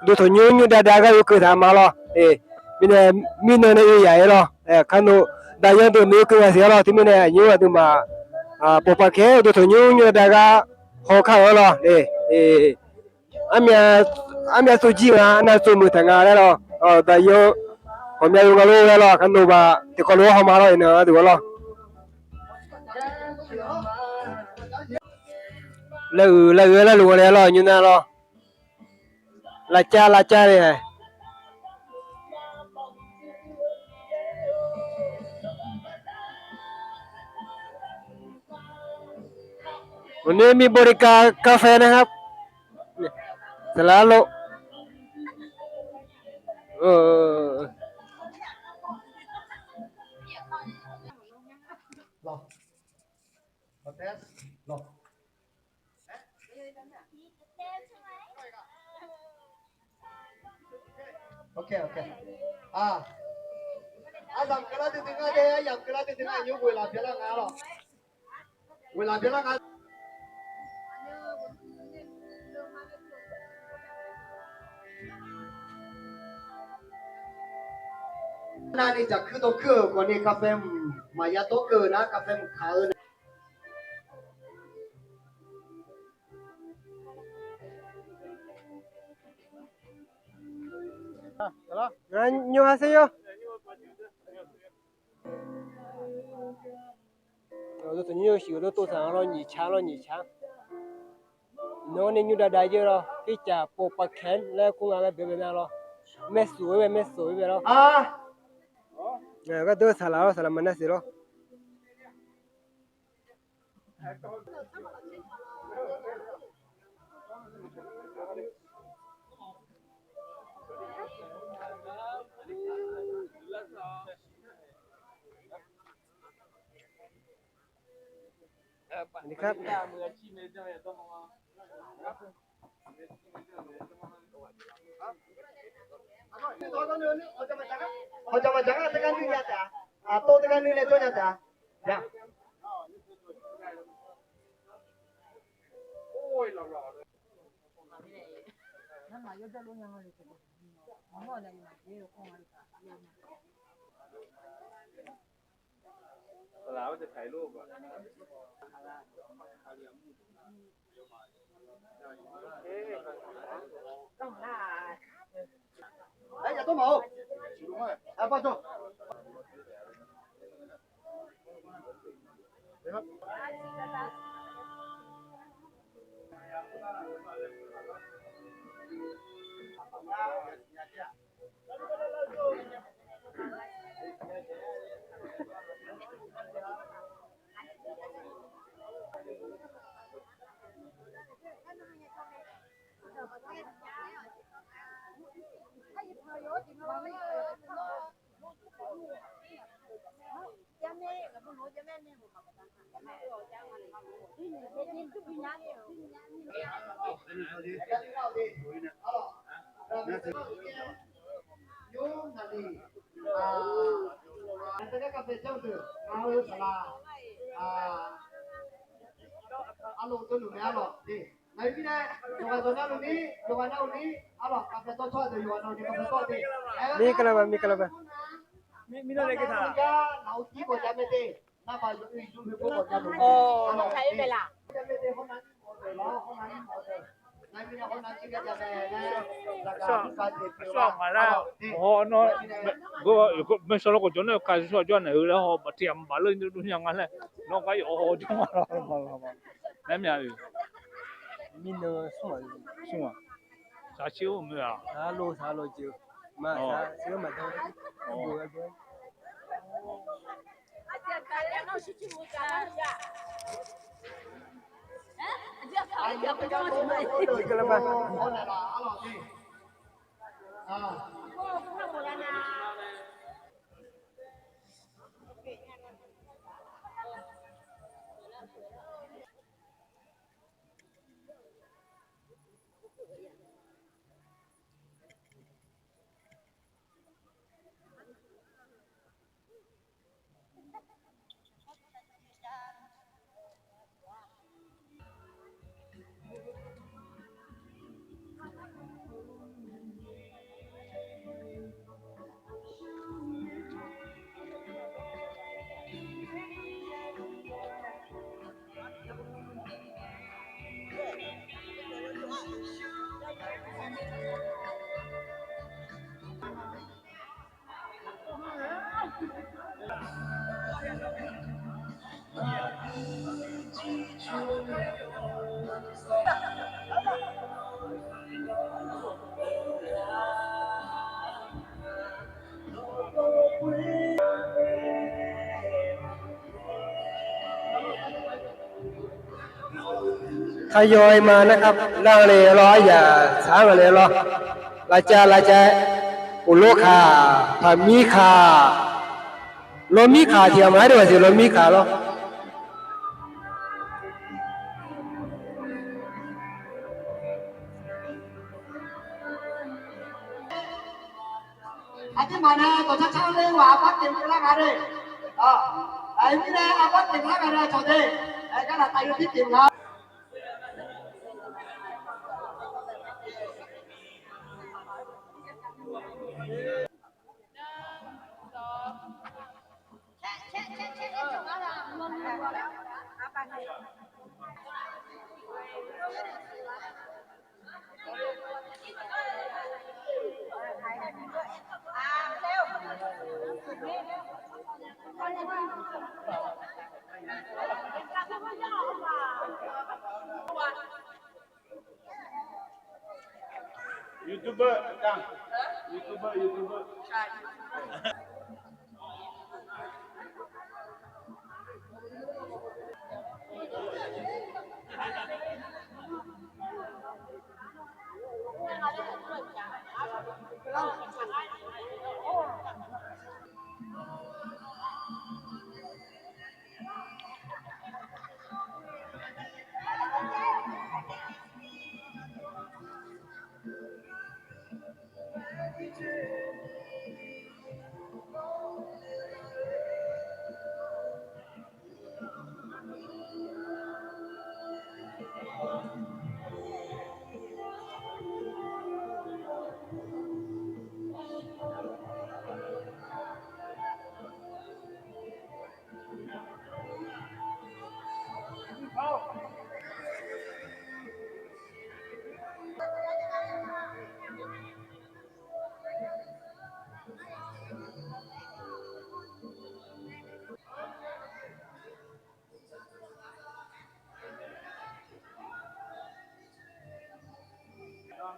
do to nyu da da ga yo ke tha ma lo mi ne ya ye lo kan do da ye do me ke ya se lo ti mi ne nyu wa tu ma po pa ke do to nyu da ga ho kha lo amya so ji na na so mu ta nga le lo da yo ho mya yo ga lo le lo kan do ba ti ko lo ho ma lo ina du lo la lu le lo nyu na lo la cha nàyวันนี้มีบริการกาแฟนะครับสลาโลเออโอเคโอเคอ่าสามกระดาษถึงอะไรอ่ะยำกระดาษถึงอะไรยุ่งเวลาเพียงงานหรอเวลาเพียงงานนั่นนี่จะคือตัวคือก่อนนี้กาแฟมายาโตเกินนะกาแฟขาว안녕하세요. tôi nhiều xíu đó tôi sang lo nhị chang nó nên như đã đại giờ rồi cái chả bộ bạc kén là cũng là cái bên nào mẹ suối về đó cái đứa xả mình nó xí đóนี่ครับเขาจะมาจากตะการนี่จ้ะโต๊ะตะการนี่เลยตัวจ้ะจ้ะโอ้ยหล่อเลยนั่นหมายถึงจะรู้ยังไงกันอ๋อเนี่ยมันเยอะของอะไรเราจะถ่ายรูปอ่ะต้องหน้าไอ้อย่าตัวหมูอ่ะป้าตัวyung nali saya kafe jauh tu kalau salah alo tu lu ni alo di nah ini dah luar zona ni alo kafe tu cua tu luar zona ni kafe tu di mi kalaba mi no le que ta nấu chí của cha mẹ đi na mà dùng dùng của cha mẹ thấy về là cha mẹ đi hôm nay hôm nay nay bây giờ hôm nay chỉ cái cha mẹ là soạn mà ra họ nó có mấy số của chúng nó cái số cho này là họ bắt tiệm bắt lên đúng nhưงั้น này nó cái họ trong mà em nhà gì mi no suma suma sao chiếu không à sa lo chiu ma sa chiu ma đâu bu ga bu mi kalaba ทยอยมานะครับล่างเลยรออย่าช้างเลยรอลาจาอุโลคาพามีคาโลมีคาเทียมไหมด้วยสิโลมีคาหรออาทิตย์มาเนี่ยตัวช้างเลยว่าพักเต็มร่างกายเลยไอ้นี่เนี่ยพักเต็มร่างกายเลยชาวเด้ไอ้ก็น่ะตายอยู่ที่เต็มแล้วยูทูบเบอร์จังยูทูบเบอร์ใช่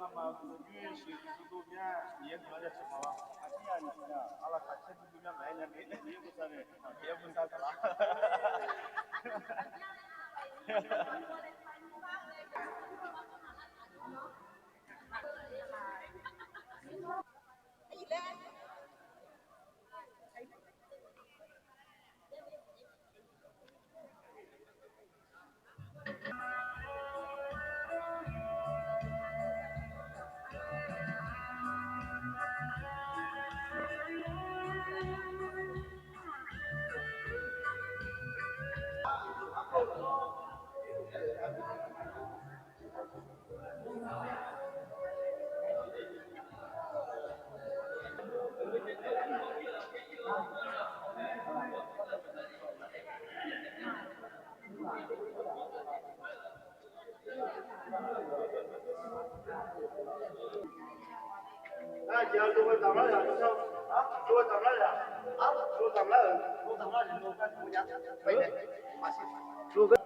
nama kujui sebelumnya dia ada semua kasihan ya ala kasihan sebelumnya main yang ini dia besar dia besar salah giờ tôi tầm đó là sao? Tôi tầm đó là tôi tầm đó là tôi tầm đó là tôi cái tôi nhắn vậy này. Tôi cái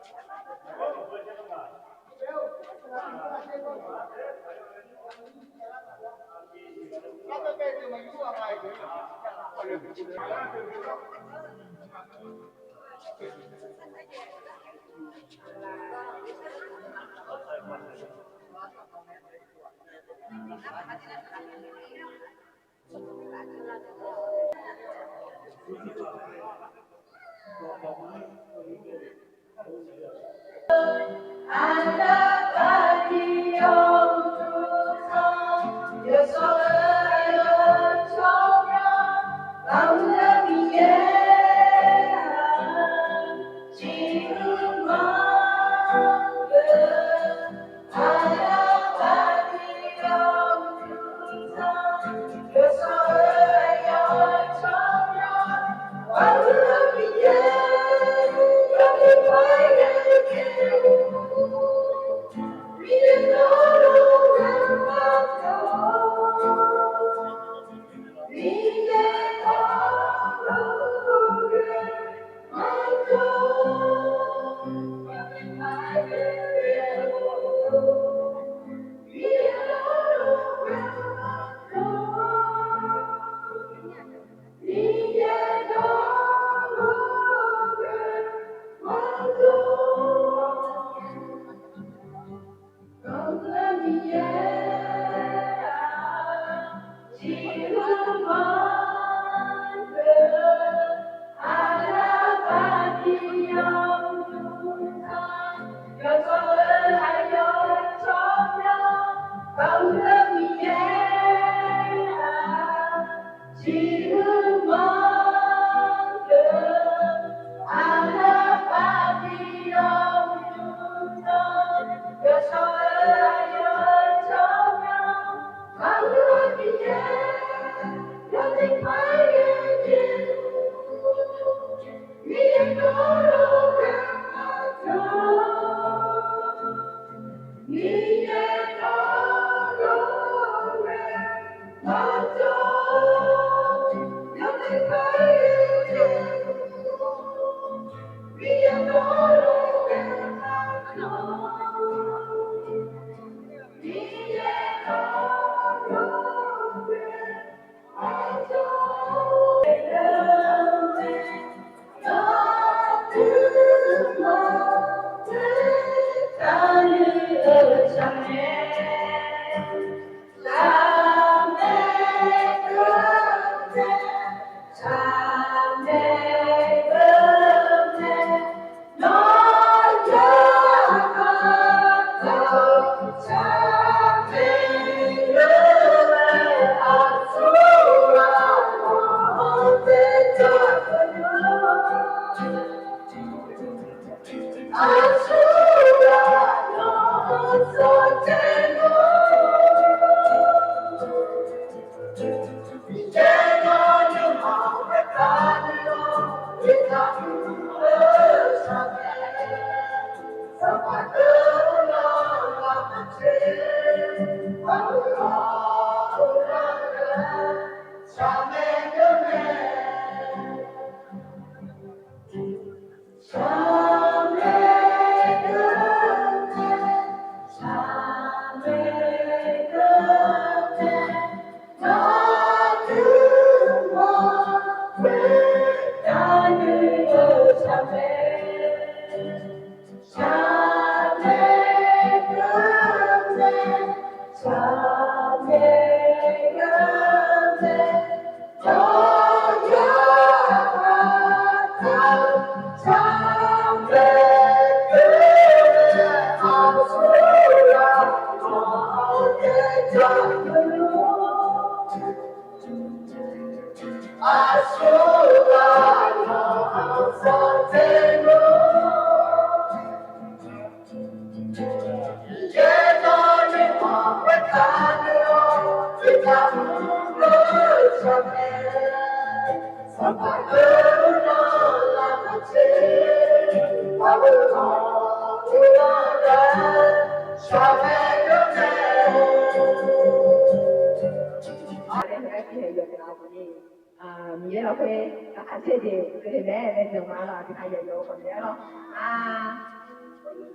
米老会还谢谢这里面那种嘛了，给他也有คนเดียว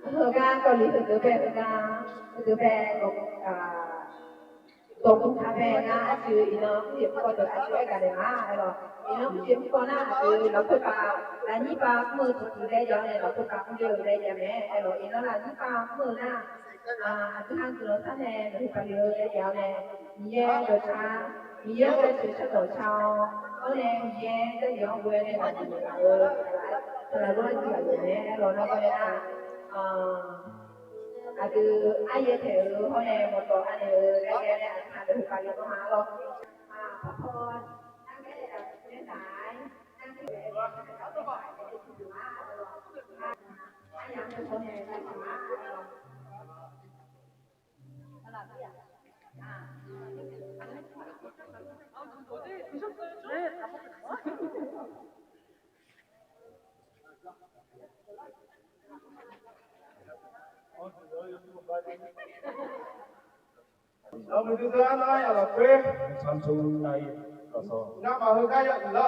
เขาการเกาหลีเขาไปเขาการไปตรงคาเฟ่นะคืออีน้องเจ็บก็ตัวช่วยกันเลยนะไอ้เราอีน้องเจ็บก็น่าคือเราคือปาแล้วนี่ปามือถือได้ยังเนี่ยเราคือปาคนเดียวได้ยังไงไอ้เราอีน้องล่ะนี่ปามือน่ะทุกครั้งคือเราท่านเนี่ยเราคือปาเดียวได้ยังเนี่ยมีเยอะตัวช้ามีเยอะเลยคือตัวช้าเพราะเนี่ยมีเยอะได้ยังเว้ยเนี่ยเราคือเราด้วยที่เราเนี่ยเราเราก็เนี่ยคือไอ้เถือเขาเนี่ยหมดตัวอันนี้ได้แก่เนี่ยอาจจะถูกไปแล้วก็มาหรอกขอโทษนั่งได้แบบไม่สายนั่งได้แบบเขาต้องบอกให้ดูว่าไอ้ยังเป็นคนเนี่ยได้สมาเราไม่ดูตัวน้อยอะไรเพื่อ 삼촌 나이라서 나만 흑가야 너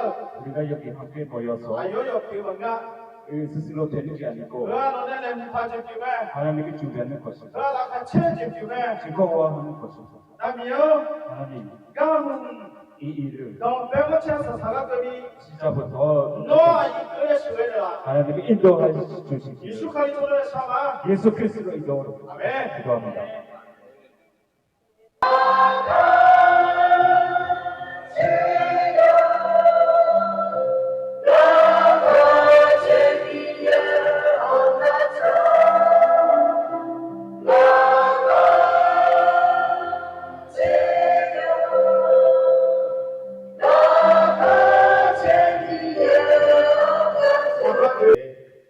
우리가 여기 함께 모여서 아요요 기분가 스스로 되는 게 아니고 너는 파지 기분 하나님이 준비하는 것입니다. 너랑 같이 기분 즐거워하는 것입니다. 남이요 하나님 가문 이 일을 너 배고차서 사각들이 시작부터 너 이끌에 수행해라 하나님이 인도해 주시기 예수 그리스도를 삼아 예수 그리스도 인도로 아멘 기도합니다.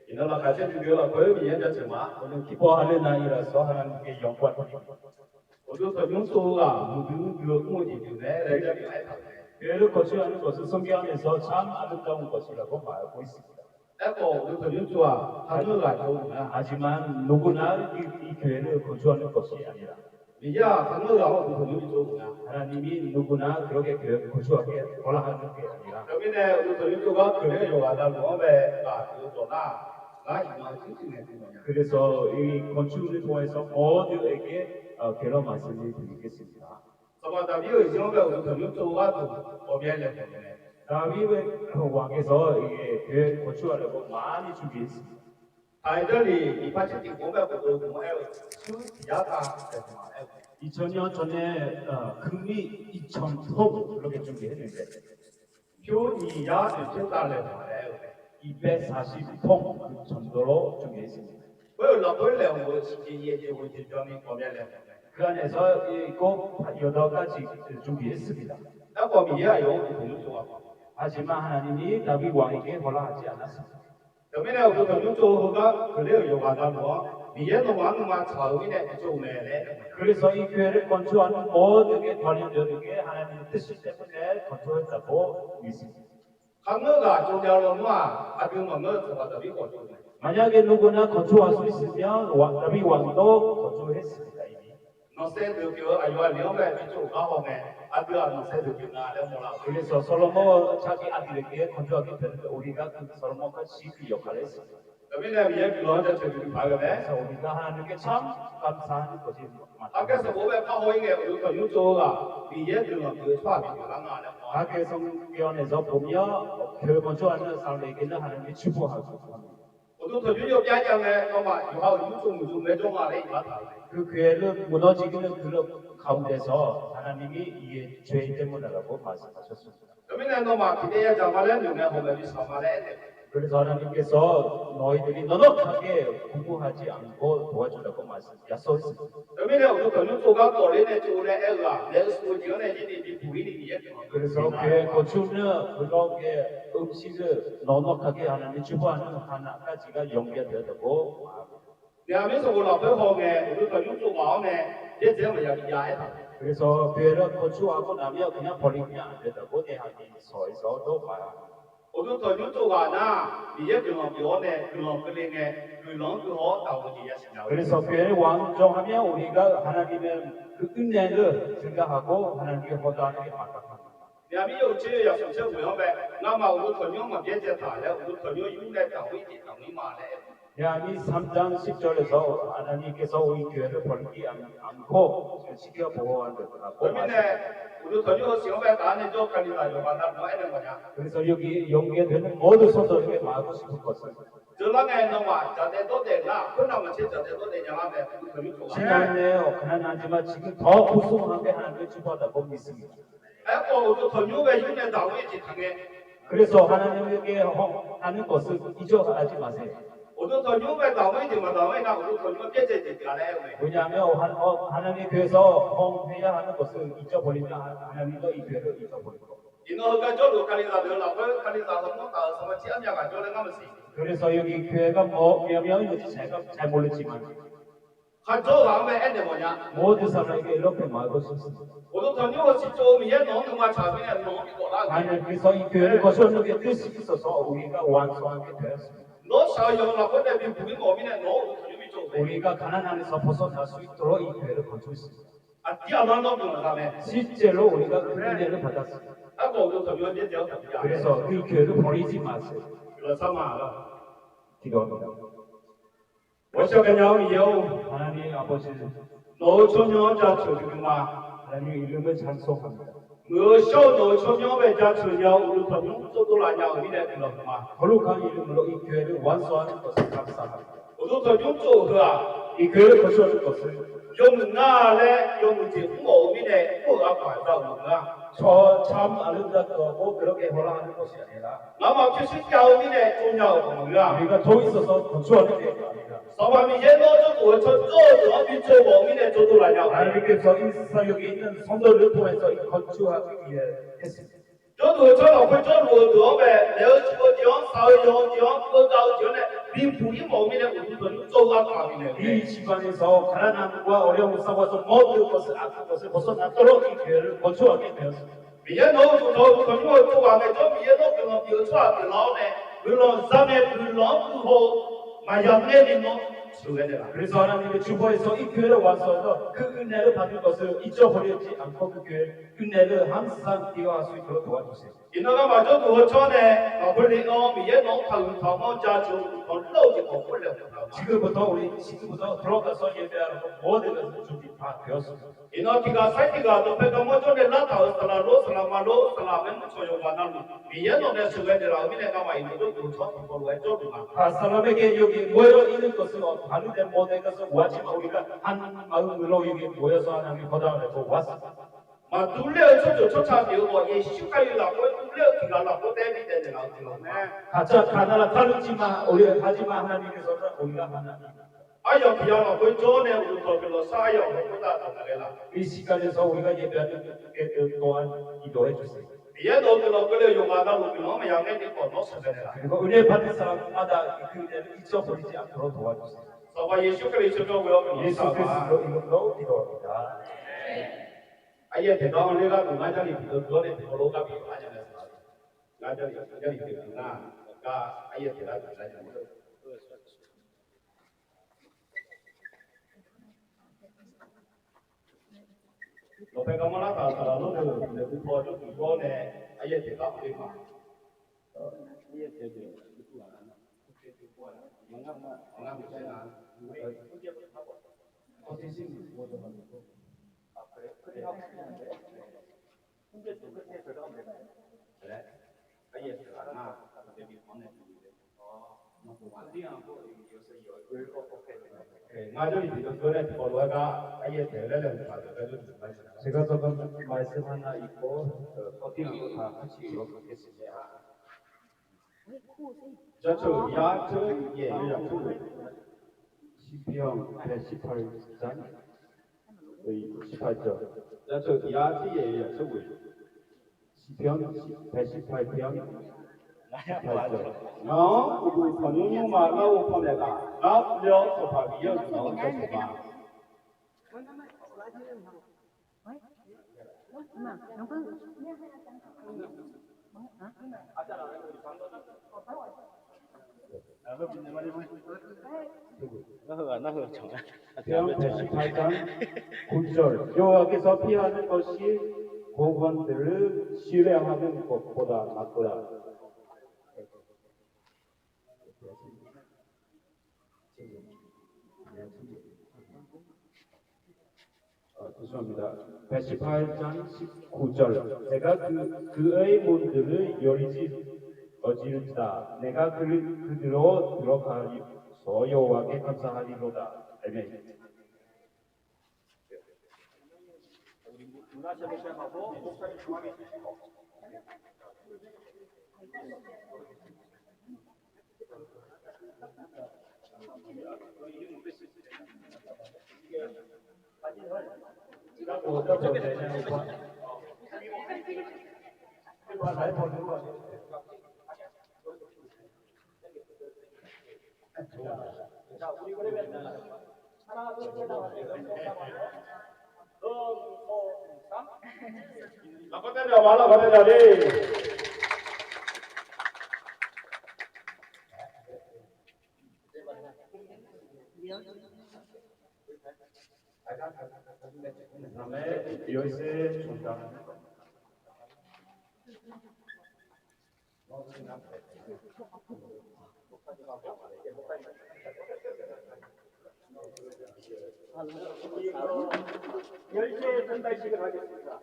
이너가 같이 주교가 거의 이해졌지만 오늘 기뻐하는 날이라서 하나님께 영광 어디서 용서가 모든 그것이 때문에 내가 교회를 거주하는 것은 성경에서 참 아름다운 것이라고 말하고 있습니다. 어디서 용서와 하늘가 좋으나 하지만 누구나 이 교회를 거주하는 것이 아니라 이야 하늘가 어디서 용서 좋으나 하나님이 누구나 그렇게 교회를 거주하게 허락하는 게 아니라 여기네 어디서 용서가 교회에 요하다 몸에 그거나 나 이만 진심에 그거냐 그래서 이 건축을 통해서 모두에게 괴로 말씀을 드리겠습니다. 서바다 미의 정배 어디서 용서가 또 어비할래 때문에 다윗 왕에서 이게 교회 건축하려고 많이 준비했습니다. 아이들이 이파치티 공부하고 뭐해요 야다 2000년 전에 금이 2,000톤 그렇게 준비했는데 표이 야를 제달래 말해요 240톤 그 정도로 준비했습니다. 왜라 벌레 뭐 시기에 제고 제정이 거면래 그 안에서 꼭 8가지 준비했습니다. 나고미야요 공부가 하지만 하나님이 다윗 왕에게 허락하지 않았습니다. 그러면 어디서 용서가 그래요 요가다 뭐 미에도 왕만 차오기네 좋네 그래서 이 교회를 건축하는 모든 관련자들에게 하나님의 뜻 때문에 건축했다고 믿습니다. 강너가 조자로마 아들만 넣어서 비고 만약에 누구나 건축할 수 있으면 다윗 왕도 건축했습니다. 이미. 너세드교 아이와 명에 비추가 호네 아들아 너세드교나 레모라 그래서 솔로몬 자기 아들에게 건축하게 되는데 우리가 그 솔로몬 같이 그 역할을 했습니다. 그러면 미에 빌어져 저기 봐거네 그래서 우리가 하나님께 참 감사하는 것이 아까서 맞습니다. 뭐에 파호잉에 우리가 용서가 미에 들어 그 수학이 강하네 각의 성경에서 보면 교회 건축하는 사람에게는 하나님이 축복하고 합니다. 어디서 유협야장에 너마 유하고 유종 매종하래 맞다 그 교회를 무너지는 그런 가운데서 하나님이 이게 죄 때문이라고 말씀하셨습니다. 그러면 너마 기대야 장말에 눈에 보면 비사말에 그래서 하나님께서 너희들이 넉넉하게 공부하지 않고 도와주라고 약속했습니다. 그러면 어디서 용서가 거리네 쪽에 애가 내 수지연에 지니 부인이 그래서 교회 건축은 그렇게 음식을 넉넉하게 하나님 주부하는 하나까지가 연결되고 대한민국 올라프호에 우리 건축주와네 예제마야야에다. 그래서 교회를 건축하고 나면 그냥 버리면 안 된다고 대한민국에서도 봐요. 우리 건축주가나 이제 그런 교원에 그런 그림에 그런 그거 나오지 예시냐. 그래서 교회를 완성하면 우리가 하나님의 그 은혜를 생각하고 하나님의 허다하는 게 맞다. 대한민국 제야首先那么우리 건축만 예제다래 우리 건축 이후에 나오지 나오이마래. 야미 3장 10절에서 하나님께서 우리 교회를 버리지 않고 지켜 보호한다고. 그러면 우리 건축 시험에 나는 좀 걸리다 요만나 뭐 하는 거냐? 그래서 여기 연계되는 모든 성도에게 말하고 싶은 것은 저랑에 너와 자대도 되나 그나마 자대도 되냐면 우리 건축 지난해요. 가난하지만 지금 더 부수하게 하나님을 주받아고 믿습니다. 우리 건축에 이후에 나오지 당해. 그래서 하나님에게 하는 것을 잊어하지 마세요. 우리 건축에 나오지 마다오나 우리 건축 예제지가래. 왜냐하면 하나님의 교회에서 해야 하는 것을 잊어버리면 하나님도 이 교회를 잊어버리고. 이노가 저도 칼리사들라고 칼리사서 뭐다 서마치 않냐가 저래가면서. 그래서 여기 교회가 몇 명인지 제가 잘 모르지만 한조함에 애들 뭐냐? 모든 사람에게 이렇게 말하고 싶습니다. 우리 건축 시점 위에 넣는 거 자기네 넣는 거라. 하나님께서 이 교회를 거쳐오는 게 뜻이 있어서 우리가 완성하게 되었습니다. 너 사용하고 내비 부인 어미네 너 우리 건축이 좀. 우리가 가난 안에서 벗어날 수 있도록 이 교회를 건축했습니다. 아, 뛰어난 놈들 다음에. 실제로 우리가 그 은혜를 받았습니다. 하고 우리 건축 예제 어떻게? 그래서 이 교회를 버리지 마세요. 그래서 말아. 기도합니다. 我小跟鸟有， 하나님 아버지, 我从鸟家出去嘛， 하나님 이름을 찬송합니다. 我小我从鸟外家出鸟，我从鸟走到来鸟里来去了嘛， 거룩한 이름으로 이 교회를 완수하는 것을 감사합니다. 我从鸟走去啊， 이 교회를 거쳐오는 것을 用那嘞，用这我们的不阿管到我们啊， 참 아름답고 그렇게 허락하는 것이 아니라 那么就是教我们的重要我们啊， 우리가 더 있어서 건축하는 게 아니라 上方面也攞咗我從做咗去做我們的做到來鳥， 하나님께서 이 세상 여기 있는 성도를 통해서 이 건축하기 위해 했습니다. 做到做落去做羅多呗，了個講少用講不高講呢，並不以我們的無論做啊方面的。 이 집안에서 가난함과 어려움을 싸워서 모든 것을 악한 것을 벗어나도록 이 교회를 건축하게 되었습니다. 别弄不弄，可能我做完了，做别弄可能别错别老呢，别弄上面别弄不好，马上那里弄出来的啦。 그래서 하나님의 주보에서 이 교회를 완수해서 그 은혜를 받은 것을 잊어버리지 않고 그 교회 은혜를 항상 이어갈 수 있도록 도와주세요. 이나가 마저 도와줘네, 아버지别弄他家就老就好不了。 지금부터 우리 지금부터 들어가서 예배하는 모든 것을 준비 다 되었습니다. 이나기가 살기가 또 배가 먼저네 나타서 살아로 살아마로 살아면 소용만하고别弄的出来的啦，내가 와 있는 거 도착 이걸로 해줘도만. 각 사람에게 여기 모여 있는 것은 다른데 모든 것을 구하지만 우리가 한 마음으로 여기 모여서 하나님 거다하고 왔습니다. 마 둘레 저저 쫓아내고 이 시간이라고 둘레 기가라고 대비되는 거네. 각자 가나라 다르지만 우리 하지만 하나님께서는 우리가 하나님. 아야 비야가 그 전에 우리 거기로 사야 보다 더 나래라. 이 시간에서 우리가 예배하는 그 또한 기도해 주세요. 비야도 그래 용하다 우리는 양에 있고 놓서내라. 그리고 은혜 받는 사람마다 그 은혜를 잊어버리지 않도록 도와주세요. 서바 예수 그리스도로 우리 예수 그리스도 이름으로 기도합니다. 아예 대단한 내가 누가자리 그거에 들어가 비하잖아요. 나자리 비나 가 아예 대단한 나자리. 높에 가면은 다 살아도 내 부모도 이번에 아예 대단한 내가 아예 대단한 뭔가 무슨 우리 그게부터 하고 어디서 뭐도 하고 그래 하고 싶은데 근데 또 그때 들어가면 그래 아예 들어가나 대비 보내주는데 뭐 완전하고 요새 열고 뽑게 마저리 비도 그래 보러가 아예 대래를 받아가지고 제가 조금 말씀 하나 있고 어디하고 다 같이 들어보겠습니다. 저쪽 야저 예 야저 시편 118장 18절. 저쪽 야지에 야저 10편, 118편, 18절. 우리 선생님 말라고 보내가 나려 소파비여 나오셨구나. 편 118장 9절 여호와께서 피하는 것이 고관들을 신뢰하는 것보다 낫도다. 죄송합니다. 118장 19절 내가 그의 문들을 어지르다 내가 그들로 들어가리서 여호와께 감사하리로다. 아멘. 문화체를 시작하고 목사님 중앙에 있으시고 어떻게 되냐고 봐. 자, 우리 그러면 하나 둘셋 나가자 말라 가자리. 그다음에 열쇠 전당. 열쇠 전달식을 하겠습니다.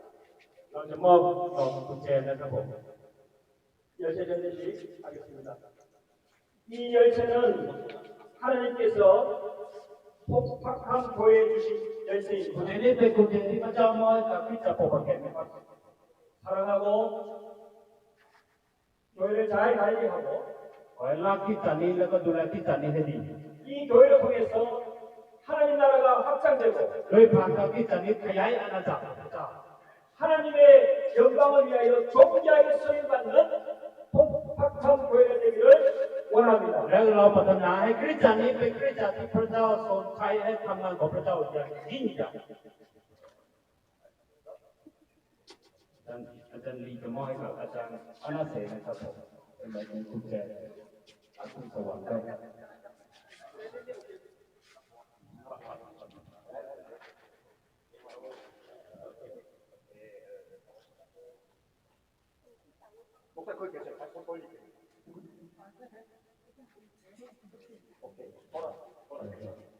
열쇠 전달식 하겠습니다. 이 열쇠는 하나님께서 폭팍함 보여주신 열쇠입니다. 사랑하고 교회를 잘 다니게 하고 이 교회를 통해서 하나님 나라가 확장되고 하나님의 영광을 위하여 존귀하게 쓰임받는 폭팍한 교회가 되기를 원합니다. แล้วเราปรารถนาให้คริสตจักรนี้เป็นคริสตจักรที่พระเจ้าทรงใช้ให้ทำงานของพระเจ้าอย่างยิ่งใหญ่อาจารย์ลีจะมอบให้กับอาจารย์อนาเสนะครับผมเป็นใบกุญแจอาคุณสวรรค์ได้ 목사 거기 계세요. 다시 손 돌릴게요. 오케이. 돌아. 오케이.